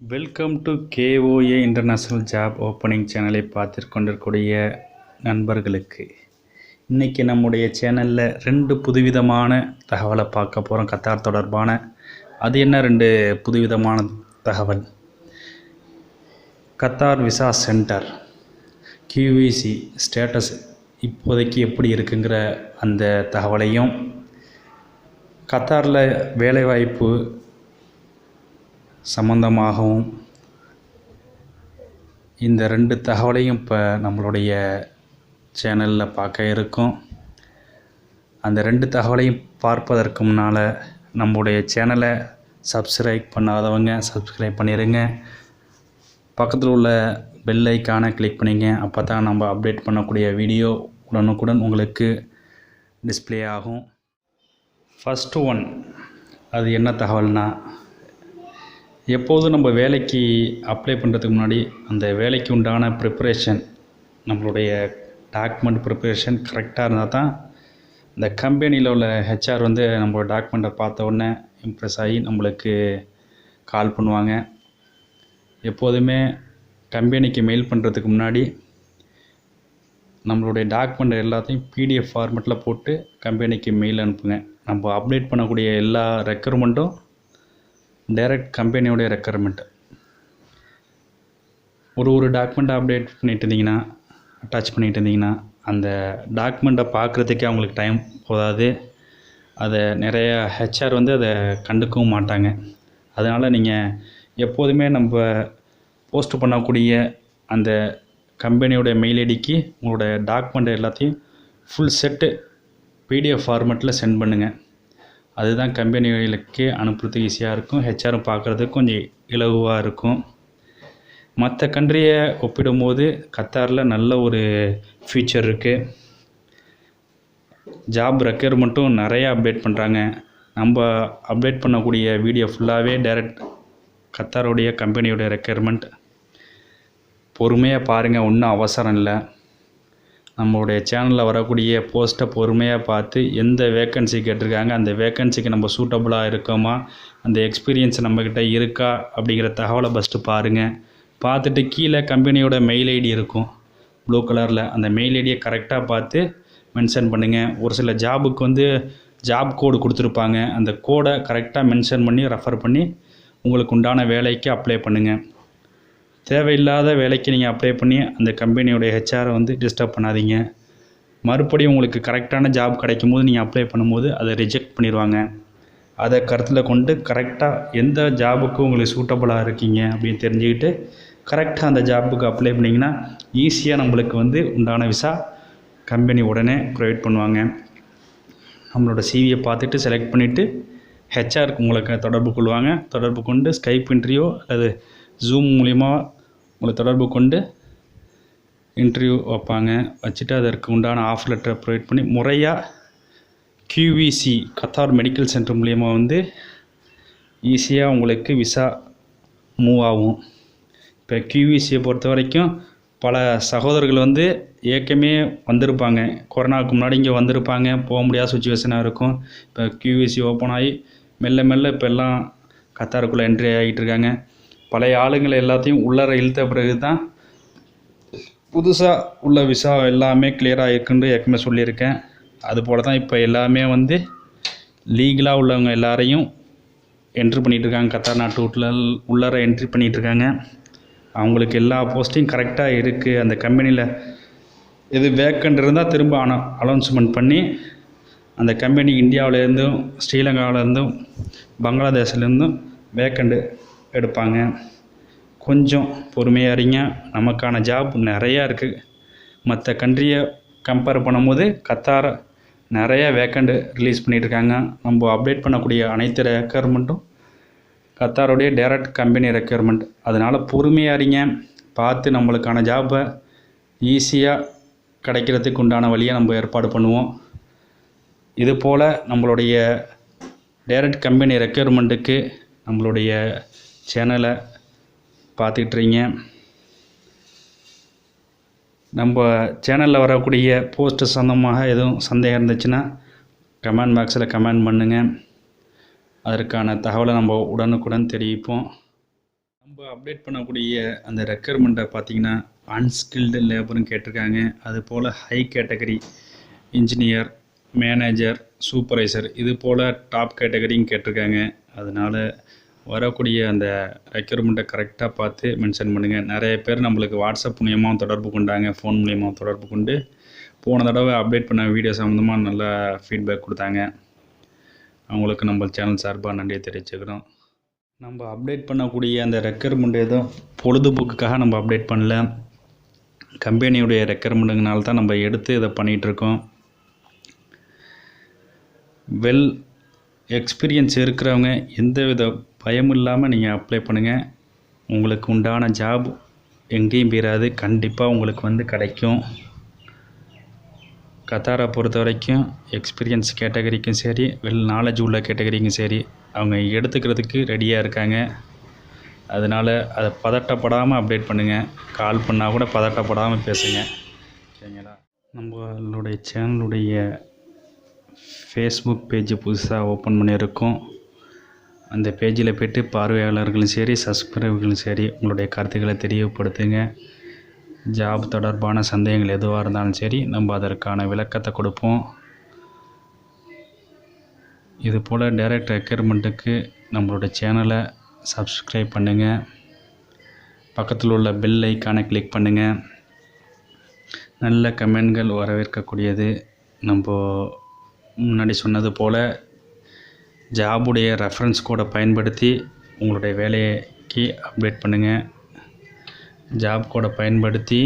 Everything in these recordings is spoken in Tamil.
Welcome to KOA international job opening சேனலை பார்த்துக்கொண்டிருக்கூடிய நண்பர்களுக்கு இன்றைக்கி நம்முடைய சேனலில் 2 புதுவிதமான தகவலை பார்க்க போகிறோம். கத்தார் தொடர்பான அது என்ன 2 புதுவிதமான தகவல்? Qatar visa centre QVC status இப்போதைக்கு எப்படி இருக்குங்கிற அந்த தகவலையும், கத்தாரில் வேலைவாய்ப்பு சம்பந்தமாகவும் இந்த 2 தகவலையும் இப்போ நம்மளுடைய சேனலில் பார்க்க இருக்கோம். அந்த 2 தகவலையும் பார்ப்பதற்கு முன்னால் நம்முடைய சேனலை சப்ஸ்கிரைப் பண்ணாதவங்க சப்ஸ்கிரைப் பண்ணிடுங்க. பக்கத்தில் உள்ள பெல் ஐக்கானை கிளிக் பண்ணிங்க. அப்போ தான் நம்ம அப்டேட் பண்ணக்கூடிய வீடியோ உடனுக்குடன் உங்களுக்கு டிஸ்ப்ளே ஆகும். ஃபஸ்ட்டு ஒன், அது என்ன தகவல்னா, எப்போதும் நம்ம வேலைக்கு அப்ளை பண்ணுறதுக்கு முன்னாடி அந்த வேலைக்கு உண்டான ப்ரிப்பரேஷன், நம்மளுடைய டாக்குமெண்ட் ப்ரிப்பரேஷன் கரெக்டாக இருந்தால் தான் இந்த கம்பெனியில் உள்ள HR நம்மளோட டாக்குமெண்ட்டை பார்த்த உடனே இம்ப்ரெஸ் ஆகி நம்மளுக்கு கால் பண்ணுவாங்க. எப்போதுமே கம்பெனிக்கு மெயில் பண்ணுறதுக்கு முன்னாடி நம்மளுடைய டாக்குமெண்ட் எல்லாத்தையும் PDF ஃபார்மெட்டில் போட்டு கம்பெனிக்கு மெயில் அனுப்புங்க. நம்ம அப்டேட் பண்ணக்கூடிய எல்லா ரெக்குயர்மெண்ட்டும் டைரக்ட் கம்பெனியோடைய ரெக்குயர்மெண்ட். ஒரு டாக்குமெண்ட்டை அப்டேட் பண்ணிட்டு இருந்தீங்கன்னா, அட்டாச் பண்ணிட்டு இருந்தீங்கன்னா, அந்த டாக்குமெண்ட்டை பார்க்குறதுக்கே அவங்களுக்கு டைம் போதாது. அதை நிறைய HR அதை கண்டுக்கவும் மாட்டாங்க. அதனால் நீங்கள் எப்போதுமே நம்ம போஸ்ட் பண்ணக்கூடிய அந்த கம்பெனியோட மெயில் ஐடிக்கு உங்களோட டாக்குமெண்ட் எல்லாத்தையும் ஃபுல் செட்டு PDF ஃபார்மெட்டில் சென்ட் பண்ணுங்கள். அதுதான் கம்பெனிகளுக்கு அனுப்புறதுக்கு ஈஸியாக இருக்கும். HR பார்க்குறதுக்கு கொஞ்சம் இலகுவாக இருக்கும். மற்ற கண்ட்ரியை ஒப்பிடும்போது கத்தாரில் நல்ல ஒரு ஃபியூச்சர் இருக்குது. ஜாப் ரெக்குயர்மெண்ட்டும் நிறையா அப்டேட் பண்ணுறாங்க. நம்ம அப்டேட் பண்ணக்கூடிய வீடியோ ஃபுல்லாகவே டைரக்ட் கத்தாருடைய கம்பெனியோடைய ரெக்குயர்மெண்ட். பொறுமையாக பாருங்கள், ஒன்றும் அவசரம் இல்லை. நம்மளுடைய சேனலில் வரக்கூடிய போஸ்ட்டை பொறுமையாக பார்த்து எந்த வேக்கன்சி கேட்டிருக்காங்க, அந்த வேக்கன்சிக்கு நம்ம சூட்டபுளாக இருக்கோமா, அந்த எக்ஸ்பீரியன்ஸ் நம்மக்கிட்ட இருக்கா அப்படிங்கிற தகவலை ஃபஸ்ட்டு பாருங்கள். பார்த்துட்டு கீழே கம்பெனியோட மெயில் ஐடி இருக்கும் ப்ளூ கலரில், அந்த மெயில் ஐடியை கரெக்டாக பார்த்து மென்ஷன் பண்ணுங்கள். ஒரு சில ஜாபுக்கு ஜாப் கோடு கொடுத்துருப்பாங்க. அந்த கோடை கரெக்டாக மென்ஷன் பண்ணி ரெஃபர் பண்ணி உங்களுக்கு உண்டான வேலைக்கு அப்ளை பண்ணுங்கள். தேவையில்லாத வேலைக்கு நீங்கள் அப்ளை பண்ணி அந்த கம்பெனியோடைய HR டிஸ்டர்ப் பண்ணாதீங்க. மறுபடியும் உங்களுக்கு கரெக்டான ஜாப் கிடைக்கும் போது நீங்கள் அப்ளை பண்ணும்போது அதை ரிஜெக்ட் பண்ணிடுவாங்க. அதை கருத்தில் கொண்டு கரெக்டாக எந்த ஜாபுக்கு உங்களுக்கு சூட்டபுளாக இருக்கீங்க அப்படின்னு தெரிஞ்சுக்கிட்டு கரெக்டாக அந்த ஜாபுக்கு அப்ளை பண்ணிங்கன்னா ஈஸியாக நம்மளுக்கு உண்டான விசா கம்பெனி உடனே ப்ரொவைட் பண்ணுவாங்க. நம்மளோட CVயை பார்த்துட்டு செலக்ட் பண்ணிவிட்டு HR உங்களுக்கு தொடர்பு கொள்வாங்க. தொடர்பு கொண்டு ஸ்கைப் இன்டர்வியூ அல்லது ஜூம் மூலிமா உங்களை தொடர்பு கொண்டு இன்டர்வியூ வைப்பாங்க. வச்சுட்டு அதற்கு உண்டான ஆஃபர் லெட்டரை ப்ரொவைட் பண்ணி முறையாக QVC கத்தார் மெடிக்கல் சென்டர் மூலிமா ஈஸியாக உங்களுக்கு விசா மூவ் ஆகும். இப்போ QVCயை பொறுத்த வரைக்கும் பல சகோதரர்கள் ஏற்கனவே வந்திருப்பாங்க. கொரோனாவுக்கு முன்னாடி இங்கே வந்திருப்பாங்க. போக முடியாத சுச்சுவேஷனாக இருக்கும். இப்போ QVC ஓப்பன் ஆகி மெல்ல மெல்ல இப்போ எல்லாம் கத்தாருக்குள்ளே என்ட்ரி ஆகிட்டு இருக்காங்க. பழைய ஆளுங்களை எல்லாத்தையும் உள்ளார இழுத்த பிறகு தான் புதுசாக உள்ள விசா எல்லாமே கிளியராக இருக்குன்னு ஏற்கனவே சொல்லியிருக்கேன். அதுபோல் தான் இப்போ எல்லாமே லீகலாக உள்ளவங்க எல்லாரையும் என்ட்ரி பண்ணிகிட்ருக்காங்க. கத்தார் நாட்டு உள்ளார என்ட்ரி பண்ணிகிட்ருக்காங்க. அவங்களுக்கு எல்லா போஸ்ட்டையும் கரெக்டாக இருக்குது. அந்த கம்பெனியில் எது வேக்கண்ட் இருந்தால் திரும்ப அனௌன்ஸ்மெண்ட் பண்ணி அந்த கம்பெனி இந்தியாவிலேருந்தும் ஸ்ரீலங்காவிலேருந்தும் பங்களாதேஷ்லேருந்தும் வேக்கண்ட் எடுப்பாங்க. கொஞ்சம் பொறுமையாக இருங்க. நமக்கான ஜாப் நிறையா இருக்குது. மற்ற கண்ட்ரியை கம்பேர் பண்ணும்போது கத்தார் நிறையா வேக்கண்ட் ரிலீஸ் பண்ணிகிட்ருக்காங்க. நம்ம அப்டேட் பண்ணக்கூடிய அனைத்து ரெக்குயர்மெண்ட்டும் கத்தாருடைய டைரக்ட் கம்பெனி ரெக்குயர்மெண்ட். அதனால் பொறுமையாக இருங்க. பார்த்து நம்மளுக்கான ஜாப்பை ஈஸியாக கிடைக்கிறதுக்கு உண்டான வழியை நம்ம ஏற்பாடு பண்ணுவோம். இதுபோல் நம்மளுடைய டைரக்ட் கம்பெனி ரெக்குயர்மெண்ட்டுக்கு நம்மளுடைய சேனலை பார்த்துக்கிட்டுறீங்க. நம்ம சேனலில் வரக்கூடிய போஸ்ட்டு சம்பந்தமாக எதுவும் சந்தேகம் இருந்துச்சுன்னா கமெண்ட் பாக்ஸில் கமெண்ட் பண்ணுங்கள். அதற்கான தகவலை நம்ம உடனுக்குடன் தெரிவிப்போம். நம்ம அப்டேட் பண்ணக்கூடிய அந்த ரெக்யர்மெண்ட்டை பார்த்தீங்கன்னா அன்ஸ்கில்டு லேபரும் கேட்டிருக்காங்க. அதுபோல் high category engineer, manager, supervisor இது போல் டாப் கேட்டகரியும் கேட்டிருக்காங்க. அதனால் வரக்கூடிய அந்த ரெக்யர்மெண்ட்டை கரெக்டாக பார்த்து மென்ஷன் பண்ணுங்கள். நிறைய பேர் நம்மளுக்கு வாட்ஸ்அப் மூலியமாக தொடர்பு கொண்டாங்க, ஃபோன் மூலியமாக தொடர்பு கொண்டு போன தடவை அப்டேட் பண்ண வீடியோ சம்மந்தமாக நல்லா ஃபீட்பேக் கொடுத்தாங்க. அவங்களுக்கு நம்ம சேனல் சார்பாக நன்றியை தெரிவிச்சுக்கிறோம். நம்ம அப்டேட் பண்ணக்கூடிய அந்த ரெக்யர்மெண்ட் எதுவும் பொழுதுபோக்குக்காக நம்ம அப்டேட் பண்ணல. கம்பெனியுடைய ரெக்யர்மெண்ட்டுங்கனால தான் நம்ம எடுத்து இதை பண்ணிகிட்ருக்கோம். வெல் எக்ஸ்பீரியன்ஸ் இருக்கிறவங்க எந்தவித பயமும் இல்லாமல் நீங்கள் அப்ளை பண்ணுங்கள். உங்களுக்கு உண்டான ஜாப் எங்கேயும் போயிடாது, கண்டிப்பாக உங்களுக்கு கிடைக்கும். கத்தாரை பொறுத்த வரைக்கும் எக்ஸ்பீரியன்ஸ் கேட்டகரிக்கும் சரி, வெல் நாலேஜ் உள்ள கேட்டகரிக்கும் சரி அவங்க எடுத்துக்கிறதுக்கு ரெடியாக இருக்காங்க. அதனால் அதை பதட்டப்படாமல் அப்டேட் பண்ணுங்கள். கால் பண்ணால் கூட பதட்டப்படாமல் பேசுங்க, சரிங்களா? நம்மளுடைய சேனலுடைய ஃபேஸ்புக் பேஜ் புதுசாக ஓப்பன் பண்ணியிருக்கோம். அந்த பேஜில் போய்ட்டு பார்வையாளர்களும் சரி, சப்ஸ்கிரைபர்களும் சரி உங்களுடைய கருத்துக்களை தெரியப்படுத்துங்க. ஜாப் தொடர்பான சந்தேகங்கள் எதுவாக இருந்தாலும் சரி நம்ம அதற்கான விளக்கத்தை கொடுப்போம். இதுபோல் டைரக்ட் ரெக்யர்மெண்ட்டுக்கு நம்மளோட சேனலை சப்ஸ்கிரைப் பண்ணுங்கள். பக்கத்தில் உள்ள பெல் ஐக்கானை கிளிக் பண்ணுங்கள். நல்ல கமெண்ட்கள் வரவேற்கக்கூடியது. நம்ம முன்னாடி சொன்னது போல் ஜாபுடைய ரெஃபரன்ஸ் கோடை பயன்படுத்தி உங்களுடைய வேலைக்கு அப்டேட் பண்ணுங்கள். ஜாப் கோடை பயன்படுத்தி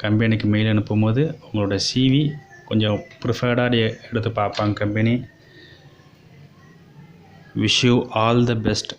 கம்பெனிக்கு மெயில் அனுப்பும்போது உங்களோட சிவி கொஞ்சம் ப்ரிஃபர்டாக எடுத்து பார்ப்பாங்க company. Wish you all the best.